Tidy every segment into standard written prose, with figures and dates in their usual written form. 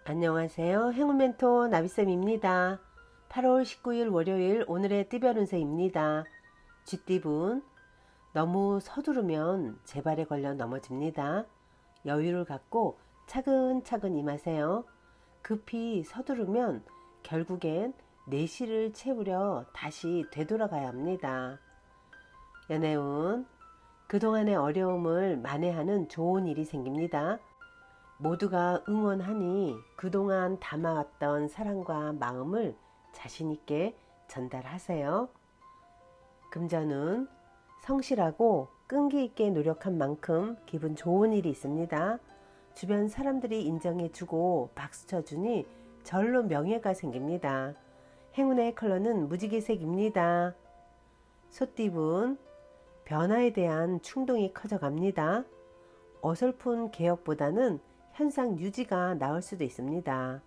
안녕하세요. 행운멘토 나비쌤입니다. 8월 19일 월요일 오늘의 띠별 운세입니다. 쥐띠분, 너무 서두르면 재발에 걸려 넘어집니다. 여유를 갖고 차근차근 임하세요. 급히 서두르면 결국엔 내실을 채우려 다시 되돌아가야 합니다. 연애운, 그동안의 어려움을 만회하는 좋은 일이 생깁니다. 모두가 응원하니 그동안 담아왔던 사랑과 마음을 자신있게 전달하세요. 금전은 성실하고 끈기있게 노력한 만큼 기분 좋은 일이 있습니다. 주변 사람들이 인정해주고 박수쳐주니 절로 명예가 생깁니다. 행운의 컬러는 무지개색입니다. 소띠분, 변화에 대한 충동이 커져갑니다. 어설픈 개혁보다는 현상 유지가 나을 수도 있습니다.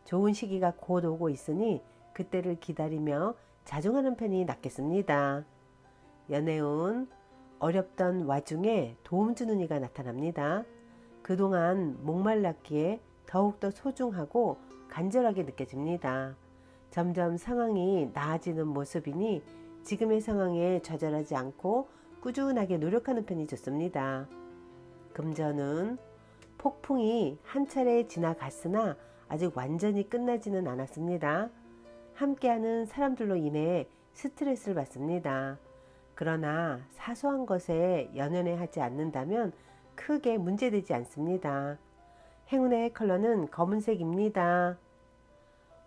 좋은 시기가 곧 오고 있으니 그때를 기다리며 자중하는 편이 낫겠습니다. 연애운, 어렵던 와중에 도움 주는 이가 나타납니다. 그동안 목말랐기에 더욱더 소중하고 간절하게 느껴집니다. 점점 상황이 나아지는 모습이니 지금의 상황에 좌절하지 않고 꾸준하게 노력하는 편이 좋습니다. 금전은 폭풍이 한 차례 지나갔으나 아직 완전히 끝나지는 않았습니다. 함께하는 사람들로 인해 스트레스를 받습니다. 그러나 사소한 것에 연연해 하지 않는다면 크게 문제되지 않습니다. 행운의 컬러는 검은색입니다.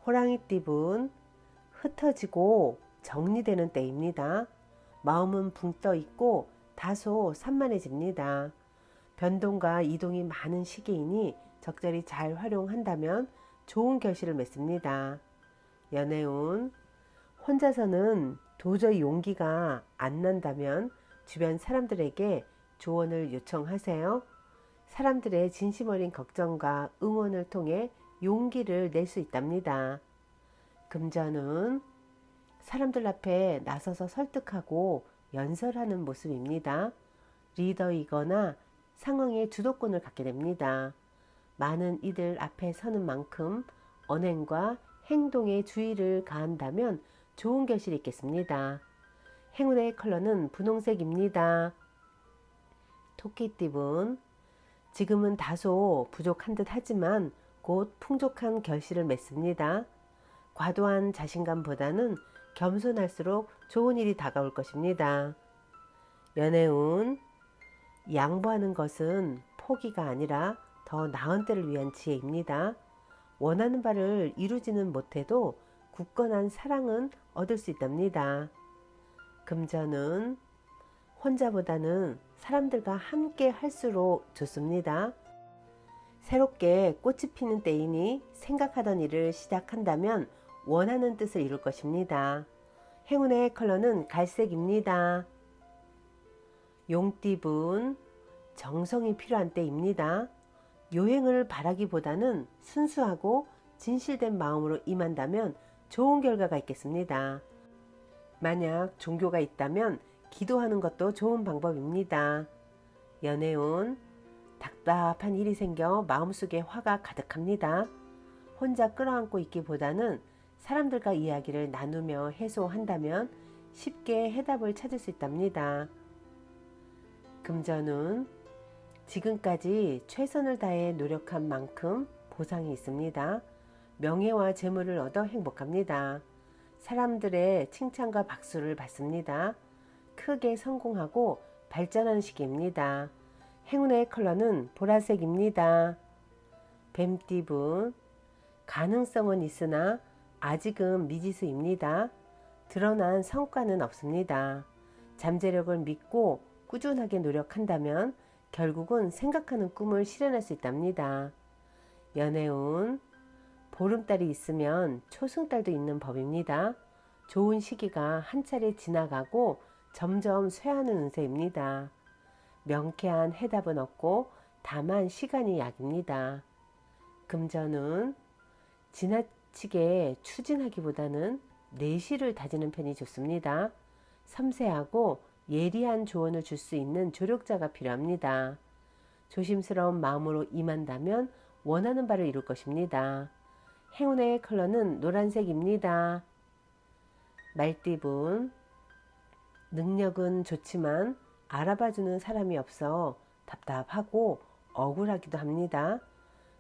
호랑이띠분, 흩어지고 정리되는 때입니다. 마음은 붕 떠 있고 다소 산만해집니다. 변동과 이동이 많은 시기이니 적절히 잘 활용한다면 좋은 결실을 맺습니다. 연애운, 혼자서는 도저히 용기가 안 난다면 주변 사람들에게 조언을 요청하세요. 사람들의 진심 어린 걱정과 응원을 통해 용기를 낼 수 있답니다. 금전은 사람들 앞에 나서서 설득하고 연설하는 모습입니다. 리더이거나 상황의 주도권을 갖게 됩니다. 많은 이들 앞에 서는 만큼 언행과 행동에 주의를 가한다면 좋은 결실이 있겠습니다. 행운의 컬러는 분홍색입니다. 토끼띠분, 지금은 다소 부족한 듯 하지만 곧 풍족한 결실을 맺습니다. 과도한 자신감보다는 겸손할수록 좋은 일이 다가올 것입니다. 연애운, 양보하는 것은 포기가 아니라 더 나은 때를 위한 지혜입니다. 원하는 바를 이루지는 못해도 굳건한 사랑은 얻을 수 있답니다. 금전은 혼자보다는 사람들과 함께 할수록 좋습니다. 새롭게 꽃이 피는 때이니 생각하던 일을 시작한다면 원하는 뜻을 이룰 것입니다. 행운의 컬러는 갈색입니다. 용띠분, 정성이 필요한 때입니다. 요행을 바라기보다는 순수하고 진실된 마음으로 임한다면 좋은 결과가 있겠습니다. 만약 종교가 있다면 기도하는 것도 좋은 방법입니다. 연애운, 답답한 일이 생겨 마음속에 화가 가득합니다. 혼자 끌어안고 있기보다는 사람들과 이야기를 나누며 해소한다면 쉽게 해답을 찾을 수 있답니다. 금전운, 지금까지 최선을 다해 노력한 만큼 보상이 있습니다. 명예와 재물을 얻어 행복합니다. 사람들의 칭찬과 박수를 받습니다. 크게 성공하고 발전하는 시기입니다. 행운의 컬러는 보라색입니다. 뱀띠분, 가능성은 있으나 아직은 미지수입니다. 드러난 성과는 없습니다. 잠재력을 믿고 꾸준하게 노력한다면 결국은 생각하는 꿈을 실현할 수 있답니다. 연애운, 보름달이 있으면 초승달도 있는 법입니다. 좋은 시기가 한 차례 지나가고 점점 쇠하는 운세입니다. 명쾌한 해답은 없고 다만 시간이 약입니다. 금전은 지나치게 추진하기보다는 내실을 다지는 편이 좋습니다. 섬세하고 예리한 조언을 줄 수 있는 조력자가 필요합니다. 조심스러운 마음으로 임한다면 원하는 바를 이룰 것입니다. 행운의 컬러는 노란색입니다. 말띠분, 능력은 좋지만 알아봐주는 사람이 없어 답답하고 억울하기도 합니다.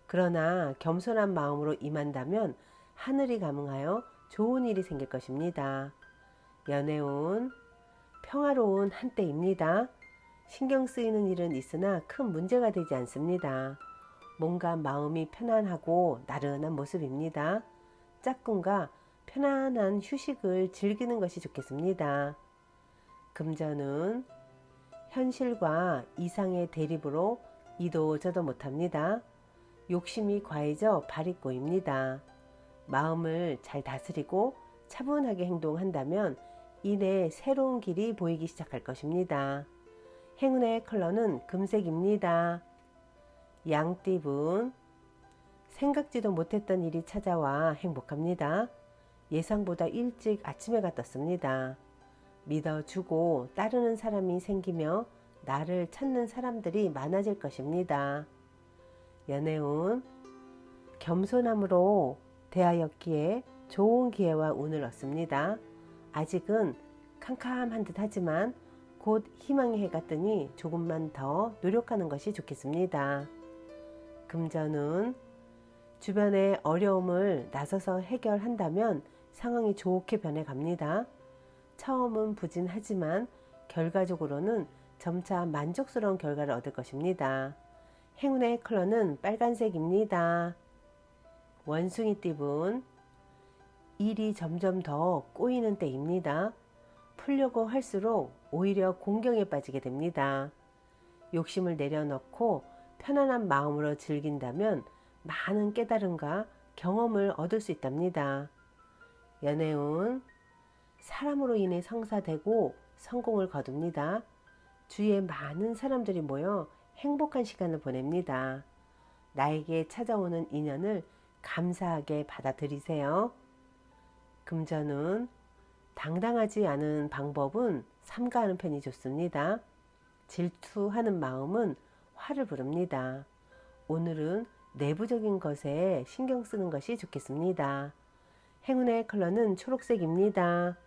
그러나 겸손한 마음으로 임한다면 하늘이 감응하여 좋은 일이 생길 것입니다. 연애운, 평화로운 한때입니다. 신경 쓰이는 일은 있으나 큰 문제가 되지 않습니다. 뭔가 마음이 편안하고 나른한 모습입니다. 짝꿍과 편안한 휴식을 즐기는 것이 좋겠습니다. 금전은 현실과 이상의 대립으로 이도 저도 못합니다. 욕심이 과해져 발이 꼬입니다. 마음을 잘 다스리고 차분하게 행동한다면 이내 새로운 길이 보이기 시작할 것입니다. 행운의 컬러는 금색입니다. 양띠분, 생각지도 못했던 일이 찾아와 행복합니다. 예상보다 일찍 아침해가 떴습니다. 믿어주고 따르는 사람이 생기며 나를 찾는 사람들이 많아질 것입니다. 연애운, 겸손함으로 대하였기에 좋은 기회와 운을 얻습니다. 아직은 캄캄한 듯 하지만 곧 희망의 해가 뜨니 조금만 더 노력하는 것이 좋겠습니다. 금전운, 주변의 어려움을 나서서 해결한다면 상황이 좋게 변해갑니다. 처음은 부진하지만 결과적으로는 점차 만족스러운 결과를 얻을 것입니다. 행운의 컬러는 빨간색입니다. 원숭이띠분, 일이 점점 더 꼬이는 때입니다. 풀려고 할수록 오히려 공경에 빠지게 됩니다. 욕심을 내려놓고 편안한 마음으로 즐긴다면 많은 깨달음과 경험을 얻을 수 있답니다. 연애운, 사람으로 인해 성사되고 성공을 거둡니다. 주위에 많은 사람들이 모여 행복한 시간을 보냅니다. 나에게 찾아오는 인연을 감사하게 받아들이세요. 금전운, 당당하지 않은 방법은 삼가하는 편이 좋습니다. 질투하는 마음은 화를 부릅니다. 오늘은 내부적인 것에 신경 쓰는 것이 좋겠습니다. 행운의 컬러는 초록색입니다.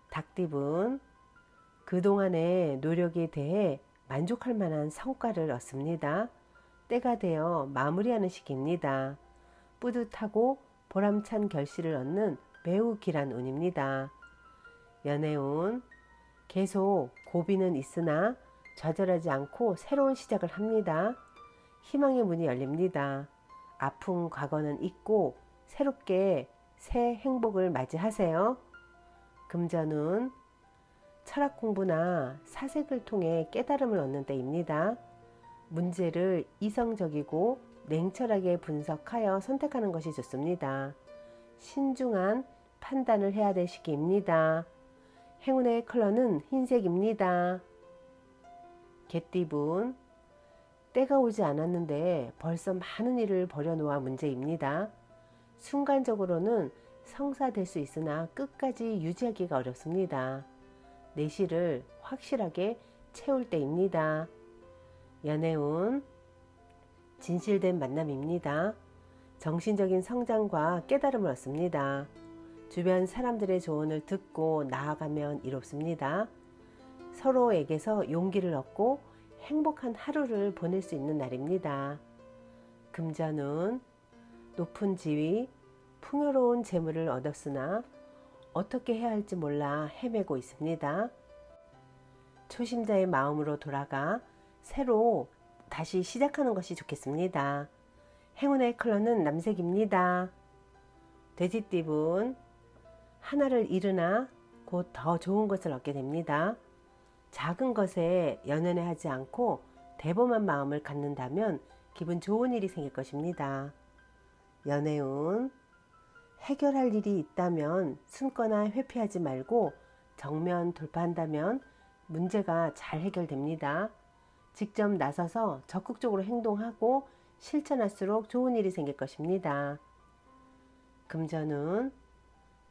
닭띠분, 그동안의 노력에 대해 만족할 만한 성과를 얻습니다. 때가 되어 마무리하는 시기입니다. 뿌듯하고 보람찬 결실을 얻는 매우 길한 운입니다. 연애운, 계속 고비는 있으나 좌절하지 않고 새로운 시작을 합니다. 희망의 문이 열립니다. 아픈 과거는 잊고 새롭게 새 행복을 맞이하세요. 금전운, 철학 공부나 사색을 통해 깨달음을 얻는 때입니다. 문제를 이성적이고 냉철하게 분석하여 선택하는 것이 좋습니다. 신중한 판단을 해야 될 시기입니다. 행운의 컬러는 흰색입니다. 개띠분, 때가 오지 않았는데 벌써 많은 일을 버려놓아 문제입니다. 순간적으로는 성사될 수 있으나 끝까지 유지하기가 어렵습니다. 내실을 확실하게 채울 때입니다. 연애운, 진실된 만남입니다. 정신적인 성장과 깨달음을 얻습니다. 주변 사람들의 조언을 듣고 나아가면 이롭습니다. 서로에게서 용기를 얻고 행복한 하루를 보낼 수 있는 날입니다. 금전운, 높은 지위, 풍요로운 재물을 얻었으나 어떻게 해야 할지 몰라 헤매고 있습니다. 초심자의 마음으로 돌아가 새로 다시 시작하는 것이 좋겠습니다. 행운의 컬러는 남색입니다. 돼지띠분, 하나를 잃으나 곧 더 좋은 것을 얻게 됩니다. 작은 것에 연연해하지 않고 대범한 마음을 갖는다면 기분 좋은 일이 생길 것입니다. 연애운, 해결할 일이 있다면 숨거나 회피하지 말고 정면 돌파한다면 문제가 잘 해결됩니다. 직접 나서서 적극적으로 행동하고 실천할수록 좋은 일이 생길 것입니다. 금전운,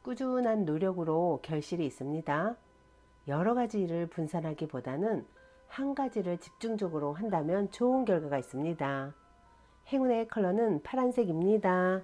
꾸준한 노력으로 결실이 있습니다. 여러 가지 일을 분산하기보다는 한 가지를 집중적으로 한다면 좋은 결과가 있습니다. 행운의 컬러는 파란색입니다.